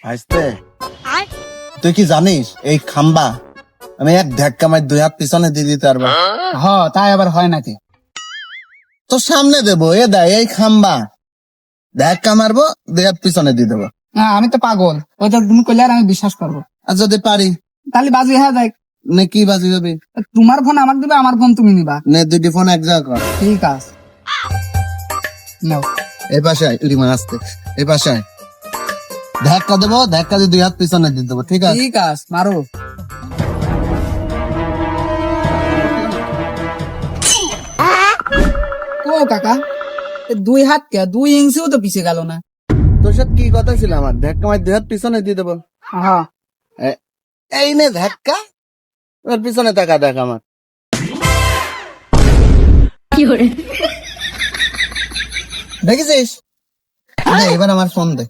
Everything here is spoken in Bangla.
ভাইস্তে, তুই কি জানিস এই খাম্বা আমি এক ধাক্কা মার 2 হাত পিছনে দিয়ে দিতে পারবো? তাই আবার হয় নাকি? তো সামনে দেবো, এ দেয় এই খাম্বা ধাক্কা মারবো 2 হাত পিছনে দিয়ে দেবো। না আমি তো পাগল, ওই তো তুমি কইলে আর আমি বিশ্বাস করবো। আর যদি পারি তাহলে বাজি হয়ে যায়। নে কি বাজি হবে? তোমার ফোন আমাকে দিবে, আমার ফোন তুমি নিবা। নে 2টি ফোন এক জায়গা কর। ঠিক আছে, নাও। এই পাশে আয়, ইরিমা আসতে এই পাশে আয়। ধাক্কা দেবো, ধাক্কা দিয়ে 2 হাত পিছনে দিয়ে দেবো, ঠিক আছে? ঠিক আছে, মারো। ও কাকা, 2 হাত কে 2 ইঞ্চিও তো পিছে গেল না। তোর সাথে কি কথা ছিল আমার? ধাক্কা মার 2 হাত পিছনে দিয়ে দেবো। হ্যাঁ, এই নে ধাক্কা, এবার পিছনে তাকা দেখ আমার। দেখেছিস? দে, এবার আমার ফোন দে।